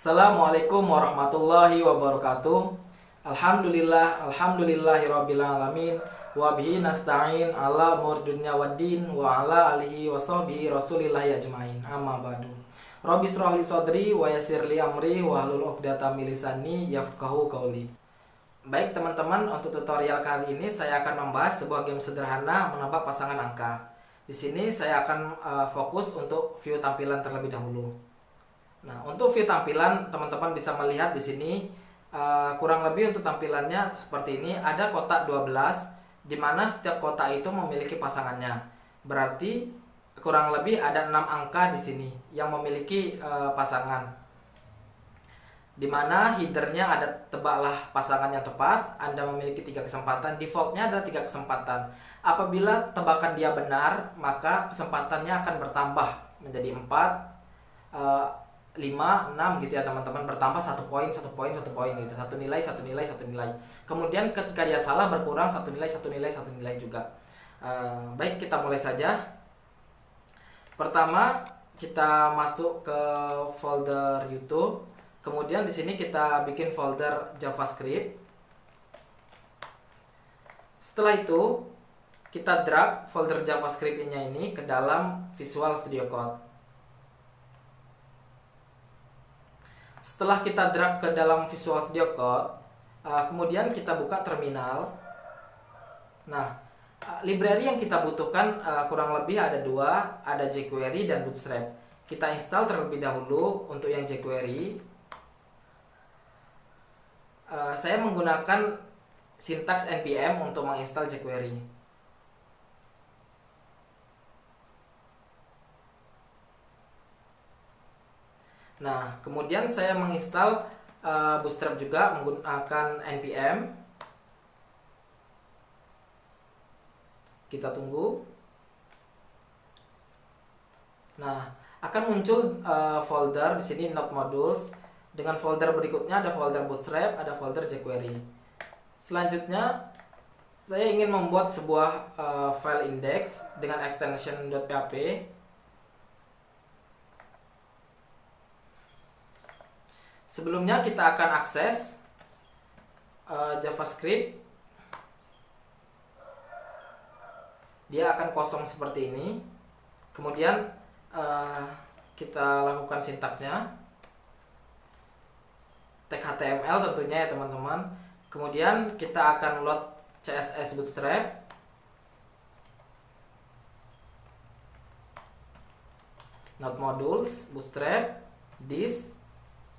Assalamualaikum warahmatullahi wabarakatuh. Alhamdulillahirabbil alamin wa bihi nasta'in ala umur dunya waddin wa ala alihi wa sahbihi rasulillahi ajmain. Amma ba'du. Rabbi shrah li sadri wa yassir li amri wa hlul 'uqdatam min lisani yafqahu qawli. Baik teman-teman, untuk tutorial kali ini saya akan membahas sebuah game sederhana menambah pasangan angka. Di sini saya akan fokus untuk view tampilan terlebih dahulu. Nah, untuk view tampilan teman-teman bisa melihat di sini kurang lebih untuk tampilannya seperti ini. Ada kotak 12 di mana setiap kotak itu memiliki pasangannya. Berarti kurang lebih ada 6 angka di sini yang memiliki pasangan. Di mana headernya ada tebaklah pasangan yang tepat. Anda memiliki 3 kesempatan. Defaultnya ada 3 kesempatan. Apabila tebakan dia benar, maka kesempatannya akan bertambah menjadi 4, 5, 6 gitu ya teman-teman, bertambah 1 poin gitu, 1 nilai. Kemudian ketika dia salah berkurang 1 nilai juga. Baik, kita mulai saja. Pertama kita masuk ke folder YouTube, kemudian di sini kita bikin folder JavaScript. Setelah itu kita drag folder JavaScript-nya ini ke dalam Visual Studio Code. Setelah kita drag ke dalam Visual Studio Code, kemudian kita buka terminal. Nah, library yang kita butuhkan kurang lebih ada 2, ada jQuery dan Bootstrap. Kita install terlebih dahulu untuk yang jQuery. Saya menggunakan sintaks npm untuk menginstal jQuery. Nah, kemudian saya menginstal Bootstrap juga menggunakan npm. Kita tunggu. Nah, akan muncul folder di sini Node Modules. Dengan folder berikutnya ada folder Bootstrap, ada folder jQuery. Selanjutnya saya ingin membuat sebuah file index dengan extension .php. Sebelumnya kita akan akses JavaScript. Dia akan kosong seperti ini. Kemudian kita lakukan sintaksnya. Tag HTML tentunya ya teman-teman. Kemudian kita akan load CSS Bootstrap. Node Modules, Bootstrap, this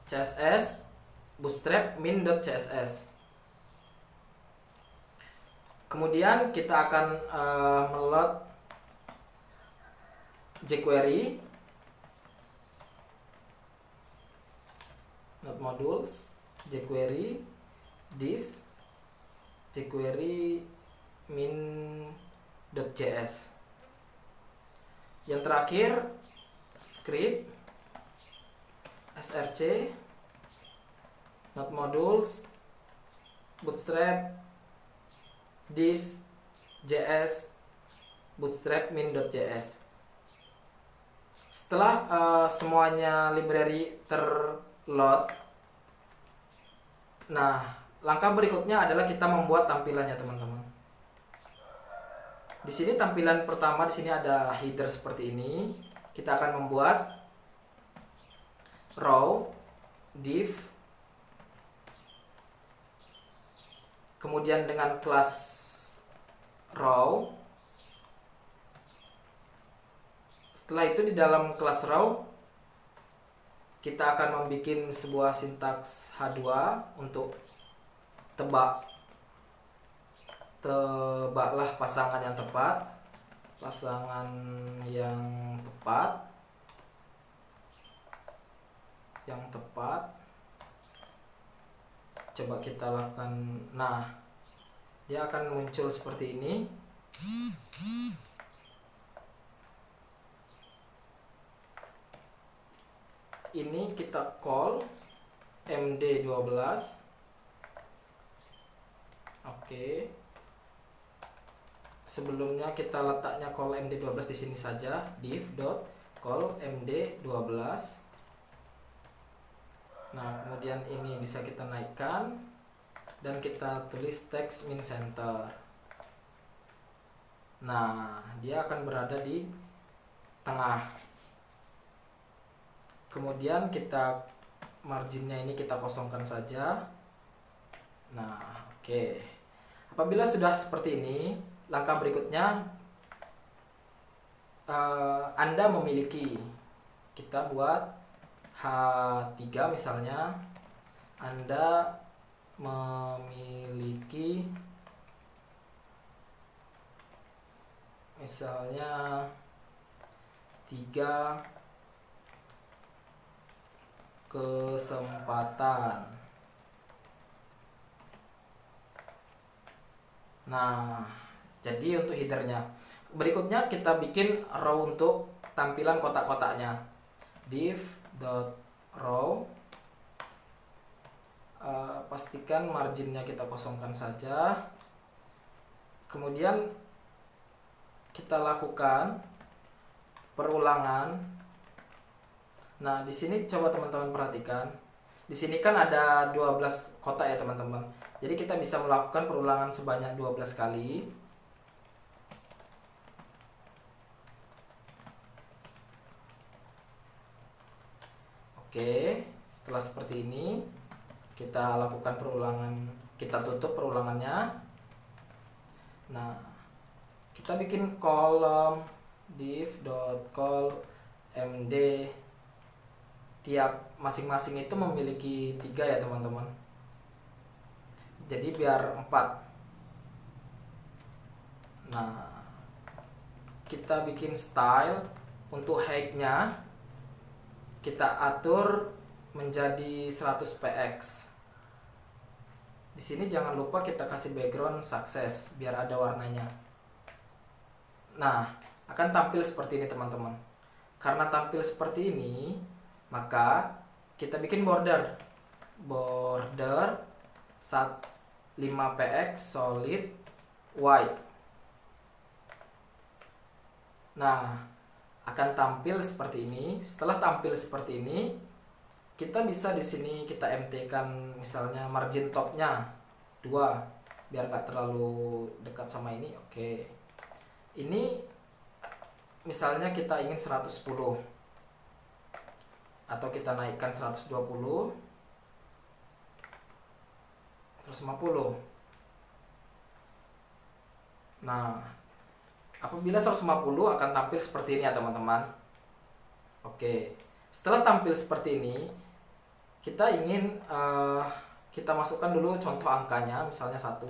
CSS, Bootstrap min.css. Kemudian kita akan meload jQuery, Node Modules, jQuery, this, jQuery min.js. Yang terakhir script, src, Node Modules, Bootstrap, this, js, Bootstrap min.js. Setelah semuanya library terload, nah langkah berikutnya adalah kita membuat tampilannya teman-teman. Di sini tampilan pertama, di sini ada header seperti ini. Kita akan membuat row, div, kemudian dengan kelas row. Setelah itu di dalam kelas row kita akan membuat sebuah sintaks H2 untuk tebaklah pasangan yang tepat. Coba kita lakukan. Nah, dia akan muncul seperti ini. Ini kita call md12. Oke. Sebelumnya kita letaknya call md12 di sini saja, div.call md12. Nah, kemudian ini bisa kita naikkan dan kita tulis text min center. Nah, dia akan berada di tengah. Kemudian kita marginnya ini kita kosongkan saja. Nah, oke. Apabila sudah seperti ini, langkah berikutnya Anda memiliki, kita buat H3 misalnya, Anda memiliki misalnya 3 kesempatan. Nah, jadi untuk headernya. Berikutnya kita bikin row untuk tampilan kotak-kotaknya. Div.row, pastikan marginnya kita kosongkan saja. Kemudian kita lakukan perulangan. Nah, di sini coba teman-teman perhatikan. Di sini kan ada 12 kotak ya teman-teman. Jadi kita bisa melakukan perulangan sebanyak 12 kali. Oke, setelah seperti ini kita lakukan perulangan, kita tutup perulangannya. Nah, kita bikin kolom div.col md. Tiap masing-masing itu memiliki 3 ya teman-teman. Jadi biar 4. Nah, kita bikin style untuk height-nya kita atur menjadi 100 px. Di sini jangan lupa kita kasih background sukses biar ada warnanya. Nah, akan tampil seperti ini teman-teman. Karena tampil seperti ini, maka kita bikin border 5px solid white. Nah, akan tampil seperti ini. Setelah tampil seperti ini, kita bisa di sini kita MT-kan misalnya margin topnya 2 biar nggak terlalu dekat sama ini. Oke. Ini misalnya kita ingin 110 atau kita naikkan 120, 150. Nah, apabila 150 akan tampil seperti ini ya teman-teman. Oke, setelah tampil seperti ini, kita ingin kita masukkan dulu contoh angkanya, misalnya 1.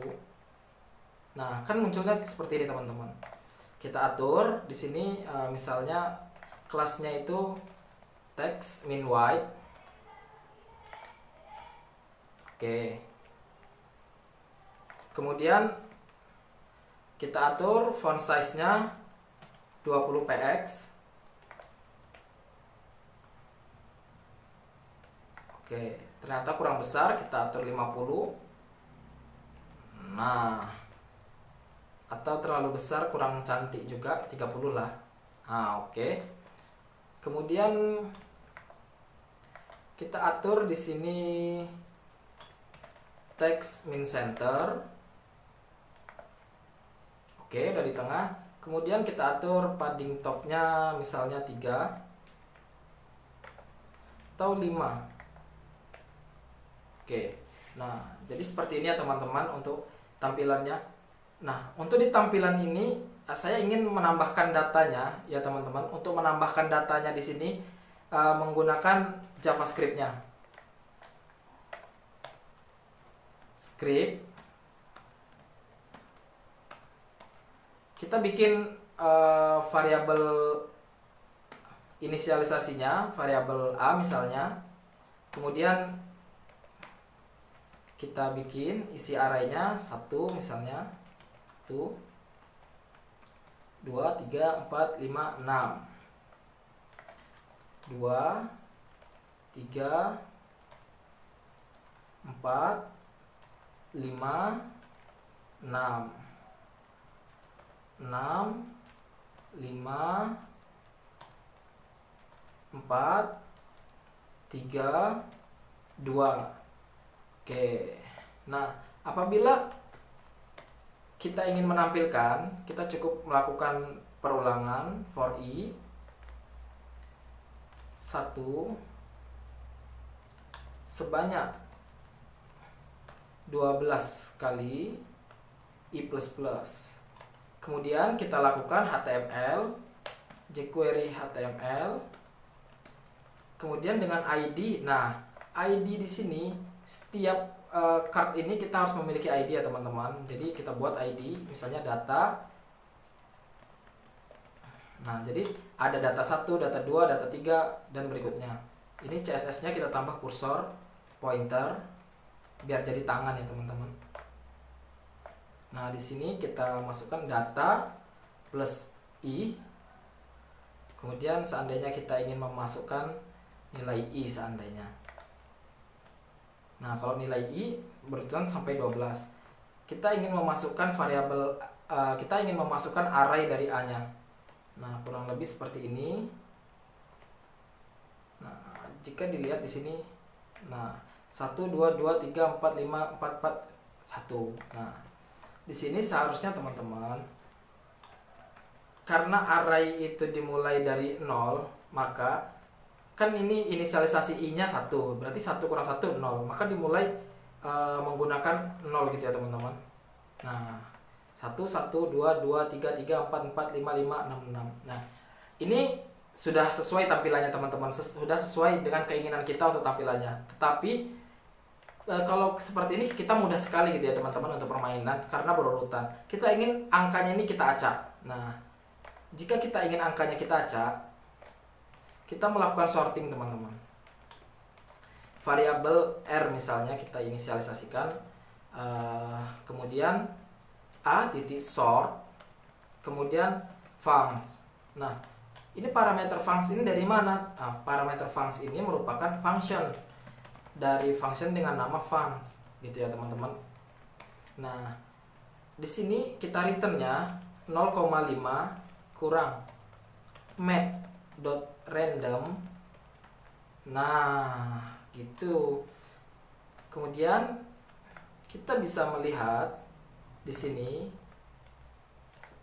Nah, kan munculnya seperti ini teman-teman. Kita atur di sini misalnya kelasnya itu text min white. Oke. Kemudian kita atur font size-nya 20 px. Oke, ternyata kurang besar, kita atur 50. Nah, atau terlalu besar kurang cantik juga, 30 lah. Nah, oke. Kemudian kita atur di sini text min center. Oke, udah di tengah. Kemudian kita atur padding topnya misalnya 3 atau 5. Oke. Nah, jadi seperti ini ya teman-teman untuk tampilannya. Nah, untuk di tampilan ini saya ingin menambahkan datanya ya teman-teman. Untuk menambahkan datanya di sini menggunakan JavaScript-nya. Script. Kita bikin variabel inisialisasinya, variabel A misalnya. Kemudian kita bikin isi array-nya 1 misalnya. 1 2 3 4 5 6. 2 3 4 5 6. 6 5 4 3 2. Oke. Nah, apabila kita ingin menampilkan, kita cukup melakukan perulangan for i 1 sebanyak 12 kali i++. Kemudian kita lakukan HTML, jQuery HTML. Kemudian dengan ID. Nah, ID di sini setiap card ini kita harus memiliki ID ya teman-teman. Jadi kita buat ID, misalnya data. Nah, jadi ada data 1, data 2, data 3 dan berikutnya. Ini CSS-nya kita tambah kursor, pointer biar jadi tangan ya teman-teman. Nah, di sini kita masukkan data plus i. Kemudian seandainya kita ingin memasukkan nilai i seandainya. Nah, kalau nilai i berurutan sampai 12. Kita ingin memasukkan variabel, kita ingin memasukkan array dari a-nya. Nah, kurang lebih seperti ini. Nah, jika dilihat di sini, nah 1 2 2 3 4 5 4 4 1. Nah, di sini seharusnya teman-teman, karena array itu dimulai dari 0, maka kan ini inisialisasi i-nya 1, berarti 1 kurang 1 0, maka dimulai menggunakan 0 gitu ya teman-teman. Nah, 1 1 2 2 3 3 4 4 5 5 6 6. Nah, ini sudah sesuai tampilannya teman-teman, sudah sesuai dengan keinginan kita untuk tampilannya. Tetapi kalau seperti ini kita mudah sekali gitu ya teman-teman untuk permainan, karena berurutan. Kita ingin angkanya ini kita acak. Nah, jika kita ingin angkanya kita acak, kita melakukan sorting teman-teman. Variabel R misalnya kita inisialisasikan, kemudian a.sort, kemudian funcs. Nah, ini parameter funcs ini dari mana? Nah, parameter funcs ini merupakan function dari function dengan nama funcs, gitu ya teman-teman. Nah, di sini kita returnnya 0,5 kurang math.random. Nah, gitu. Kemudian kita bisa melihat di sini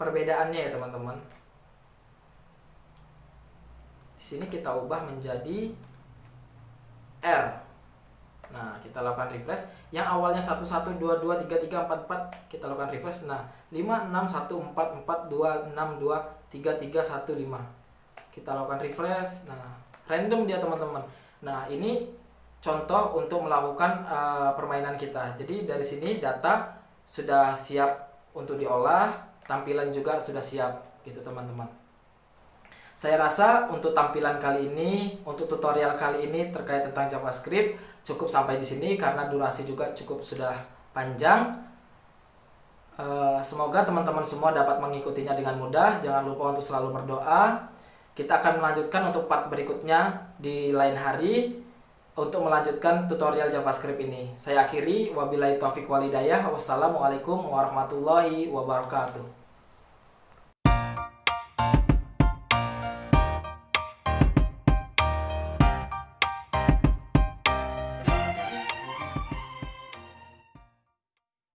perbedaannya ya teman-teman. Di sini kita ubah menjadi R. Nah, kita lakukan refresh. Yang awalnya 1 1 2 2 3 3 4 4, kita lakukan refresh. Nah, 5 6 1 4 4 2 6 2 3 3 1 5. Kita lakukan refresh. Nah, random dia teman-teman. Nah, ini contoh untuk melakukan permainan kita. Jadi dari sini data sudah siap untuk diolah, tampilan juga sudah siap gitu teman-teman. Saya rasa untuk tampilan kali ini, untuk tutorial kali ini terkait tentang JavaScript cukup sampai di sini karena durasi juga cukup sudah panjang. Semoga teman-teman semua dapat mengikutinya dengan mudah. Jangan lupa untuk selalu berdoa. Kita akan melanjutkan untuk part berikutnya di lain hari untuk melanjutkan tutorial JavaScript ini. Saya akhiri, wabillahi taufiq wal hidayah. Wassalamualaikum warahmatullahi wabarakatuh.